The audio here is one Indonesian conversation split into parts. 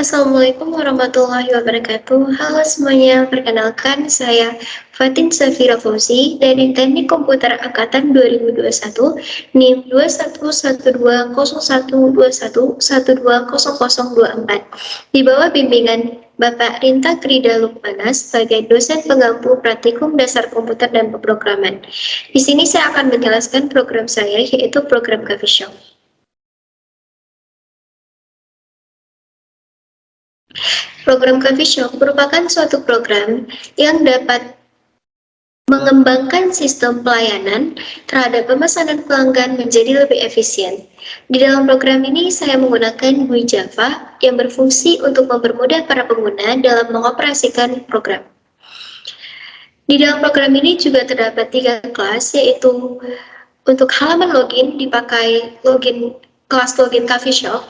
Assalamualaikum warahmatullahi wabarakatuh. Halo semuanya, perkenalkan saya Fatin Safira Fauzi dari Teknik Komputer Angkatan 2021, NIM 211201212024 di bawah bimbingan Bapak Rinta Krida Lukmana sebagai dosen pengampu praktikum dasar komputer dan pemrograman. Di sini saya akan menjelaskan program saya, yaitu program Coffee Shop. Program Coffee Shop merupakan suatu program yang dapat mengembangkan sistem pelayanan terhadap pemesanan pelanggan menjadi lebih efisien. Di dalam program ini, saya menggunakan GUI Java yang berfungsi untuk mempermudah para pengguna dalam mengoperasikan program. Di dalam program ini juga terdapat 3 kelas, yaitu untuk halaman login dipakai kelas login Coffee Shop,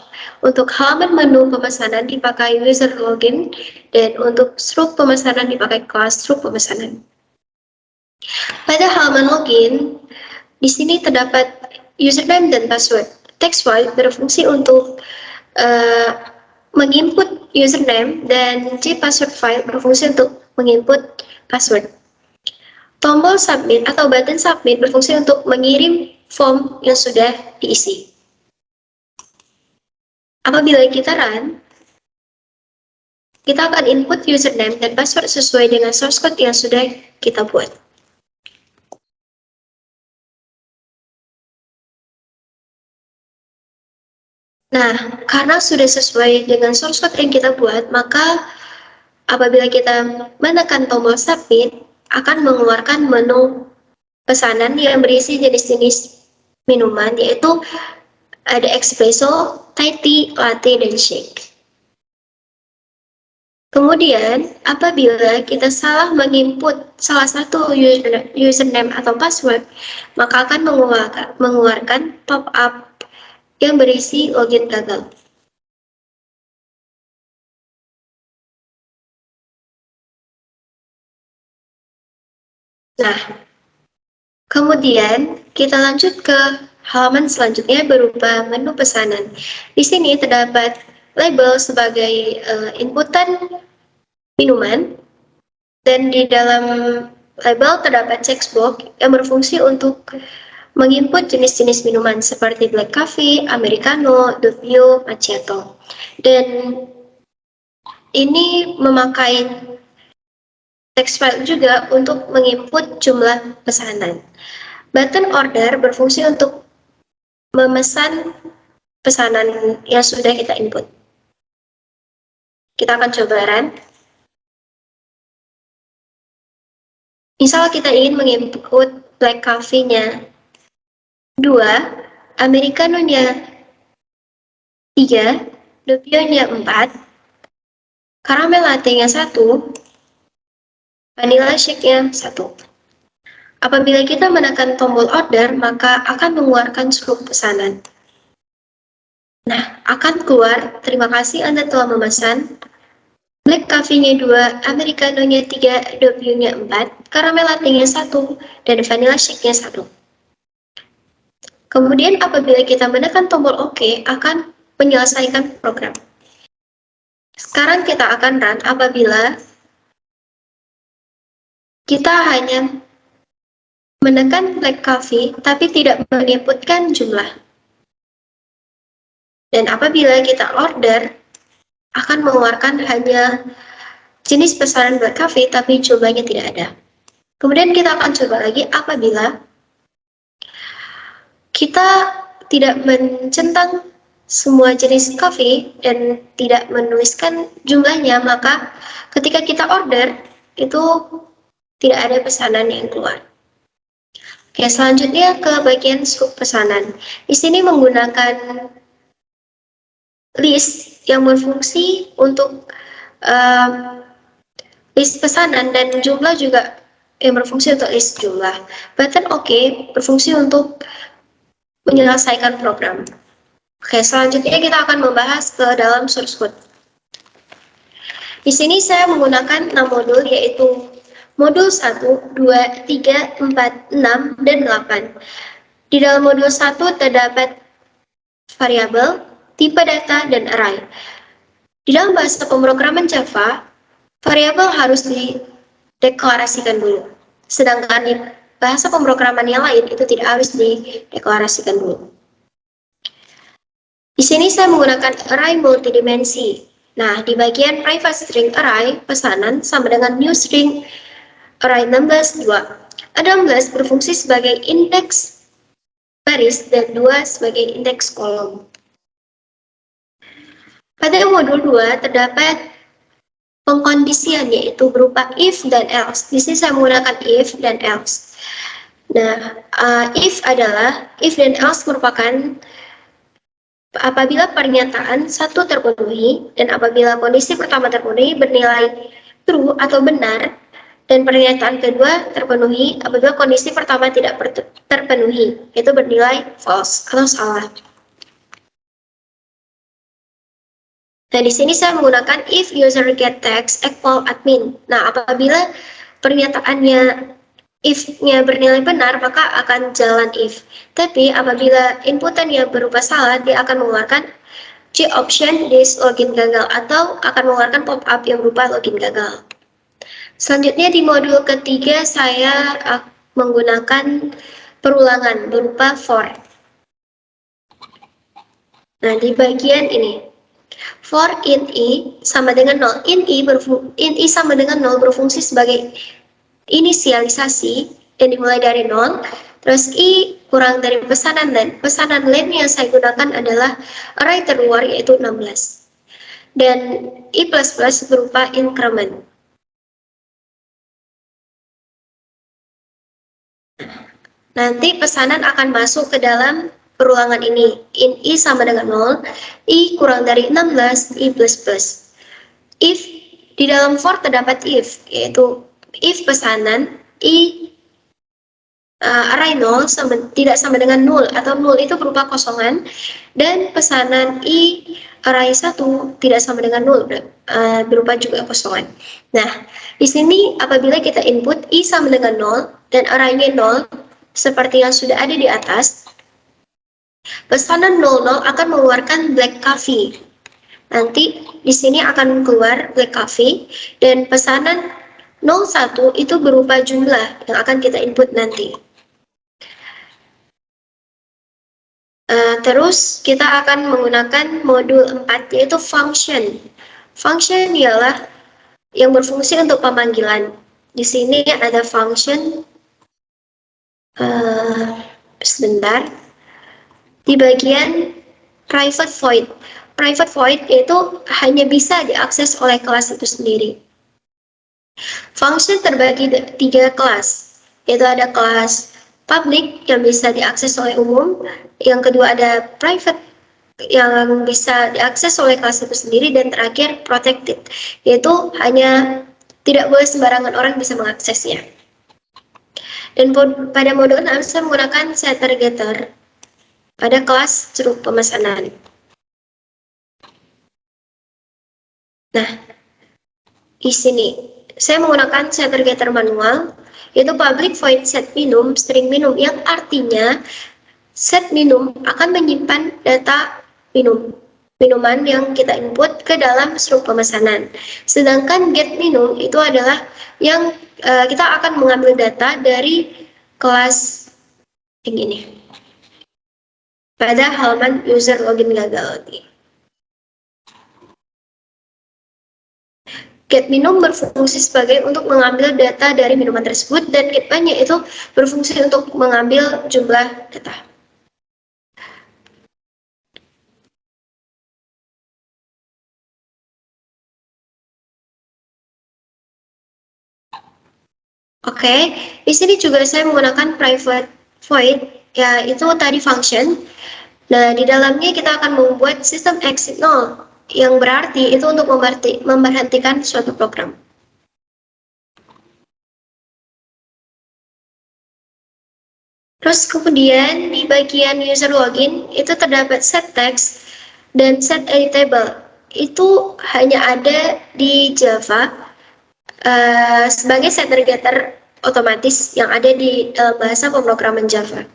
untuk halaman menu pemesanan dipakai user login, dan untuk struk pemesanan dipakai kelas struk pemesanan. Pada halaman login, di sini terdapat username dan password. Text void berfungsi untuk menginput username, dan password file berfungsi untuk menginput password. Tombol submit atau button submit berfungsi untuk mengirim form yang sudah diisi. Apabila kita run, kita akan input username dan password sesuai dengan source code yang sudah kita buat. Nah, karena sudah sesuai dengan source code yang kita buat, maka apabila kita menekan tombol submit, akan mengeluarkan menu pesanan yang berisi jenis-jenis minuman, yaitu ada espresso, Thai tea, latte, dan shake. Kemudian, apabila kita salah menginput salah satu username atau password, maka akan mengeluarkan pop-up yang berisi login gagal. Nah, kemudian kita lanjut ke halaman selanjutnya berupa menu pesanan. Di sini terdapat label sebagai inputan minuman, dan di dalam label terdapat checkbox yang berfungsi untuk menginput jenis-jenis minuman seperti black coffee, americano, doppio, macchiato. Dan ini memakai text file juga untuk menginput jumlah pesanan. Button order berfungsi untuk memesan pesanan yang sudah kita input. Kita akan coba run. Misal kita ingin menginput black coffee-nya 2, americano-nya 3, doppio-nya 4, caramel latte-nya 1, vanilla shake-nya 1. Apabila kita menekan tombol order, maka akan mengeluarkan struk pesanan. Nah, akan keluar, terima kasih Anda telah memesan black coffee-nya 2, americano-nya 3, doppio-nya 4, caramel latte-nya 1, dan vanilla shake-nya 1. Kemudian apabila kita menekan tombol OK, akan menyelesaikan program. Sekarang kita akan run apabila kita hanya menekan black coffee tapi tidak menginputkan jumlah. Dan apabila kita order, akan mengeluarkan hanya jenis pesanan black coffee tapi jumlahnya tidak ada. Kemudian kita akan coba lagi apabila kita tidak mencentang semua jenis coffee dan tidak menuliskan jumlahnya, maka ketika kita order, itu tidak ada pesanan yang keluar. Oke, selanjutnya ke bagian scoop pesanan. Di sini menggunakan list yang berfungsi untuk list pesanan, dan jumlah juga yang berfungsi untuk list jumlah. Button OK berfungsi untuk menyelesaikan program. Oke, selanjutnya kita akan membahas ke dalam source code. Di sini saya menggunakan 6 modul, yaitu modul 1, 2, 3, 4, 6, dan 8. Di dalam modul 1 terdapat variabel, tipe data, dan array. Di dalam bahasa pemrograman Java, variabel harus dideklarasikan dulu. Sedangkan di bahasa pemrograman yang lain itu tidak harus dideklarasikan dulu. Di sini saya menggunakan array multidimensi. Nah, di bagian private string array, pesanan sama dengan new string array 16, 2. 16 berfungsi sebagai indeks baris dan 2 sebagai indeks kolom. Pada modul 2 terdapat pengkondisian yaitu berupa if dan else. Di sini saya menggunakan if dan else. Nah, if dan else merupakan apabila pernyataan satu terpenuhi dan apabila kondisi pertama terpenuhi bernilai true atau benar dan pernyataan kedua terpenuhi apabila kondisi pertama tidak terpenuhi, itu bernilai false atau salah. Nah, di sini saya menggunakan if user get text equal admin. Nah, apabila pernyataannya if-nya bernilai benar, maka akan jalan if. Tapi apabila inputannya berupa salah, dia akan mengeluarkan J option this login gagal atau akan mengeluarkan pop-up yang berupa login gagal. Selanjutnya di modul ketiga saya menggunakan perulangan berupa for. Nah, di bagian ini for int i sama dengan 0. Int i sama dengan 0 berfungsi sebagai inisialisasi dan dimulai dari 0. Terus i kurang dari pesanan dan pesanan len yang saya gunakan adalah array terluar yaitu 16. Dan i++ berupa increment. Nanti pesanan akan masuk ke dalam perulangan ini. Int i sama dengan 0, i kurang dari 16, i++. If di dalam for terdapat if, yaitu if pesanan i array 0 tidak sama dengan 0 atau 0 itu berupa kosongan dan pesanan i array 1 tidak sama dengan 0 berupa juga kosongan. Nah, di sini apabila kita input i sama dengan 0 dan arraynya 0 seperti yang sudah ada di atas, pesanan 00 akan mengeluarkan black coffee. Nanti di sini akan keluar black coffee dan pesanan 01 itu berupa jumlah yang akan kita input nanti. Terus kita akan menggunakan modul 4 yaitu function. Function ialah yang berfungsi untuk pemanggilan. Di sini ada function sebentar. Di bagian private void. Private void itu hanya bisa diakses oleh kelas itu sendiri. Function terbagi 3 kelas, yaitu ada kelas public yang bisa diakses oleh umum, yang kedua ada private yang bisa diakses oleh kelas itu sendiri, dan terakhir protected, yaitu hanya tidak boleh sembarangan orang bisa mengaksesnya. Dan pada modul 6 saya menggunakan setter getter pada kelas ceruk pemesanan. Nah, di sini saya menggunakan setter getter manual, yaitu public void set minum string minum, yang artinya set minum akan menyimpan data minuman yang kita input ke dalam struk pemesanan. Sedangkan get minum itu adalah yang kita akan mengambil data dari kelas yang ini pada halaman user login gagal. Get minum berfungsi sebagai untuk mengambil data dari minuman tersebut, dan get banyak itu berfungsi untuk mengambil jumlah data. Oke, di sini juga saya menggunakan private void, yaitu tadi function. Nah, di dalamnya kita akan membuat sistem exit 0, yang berarti itu untuk memberhentikan suatu program. Terus kemudian di bagian user login itu terdapat set text dan set editable. Itu hanya ada di Java sebagai setter getter otomatis yang ada di bahasa pemrograman Java.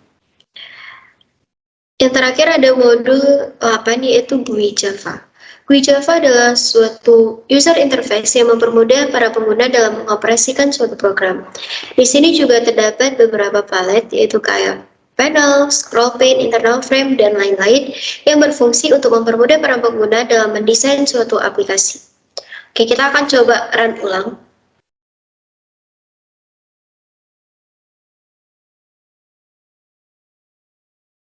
Yang terakhir ada modul 8 yaitu GUI Java. GUI Java adalah suatu user interface yang mempermudah para pengguna dalam mengoperasikan suatu program. Di sini juga terdapat beberapa palet, yaitu kayak panel, scroll pane, internal frame, dan lain-lain yang berfungsi untuk mempermudah para pengguna dalam mendesain suatu aplikasi. Oke, kita akan coba run ulang.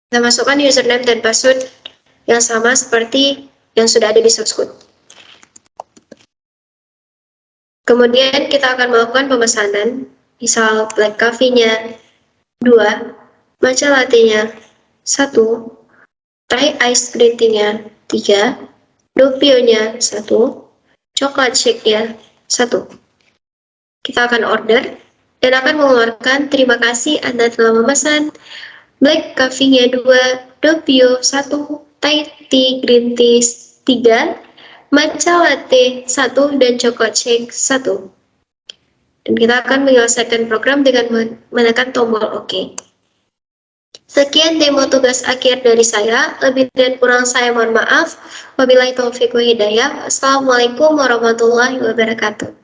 Kita masukkan username dan password yang sama seperti yang sudah ada di source code. Kemudian kita akan melakukan pemesanan, misal black coffee-nya 2, matcha latte-nya 1, Thai ice green tea-nya 3, doppio-nya 1, coklat shake-nya 1. Kita akan order dan akan mengeluarkan terima kasih Anda telah memesan black coffee-nya 2, doppio 1, Thai tea green tea 3, matcha latte 1, dan coklat shake 1. Dan kita akan menyelesaikan program dengan menekan tombol OK. Sekian demo tugas akhir dari saya. Lebih dan kurang saya mohon maaf. Wabillahi taufiq wa hidayah. Assalamualaikum warahmatullahi wabarakatuh.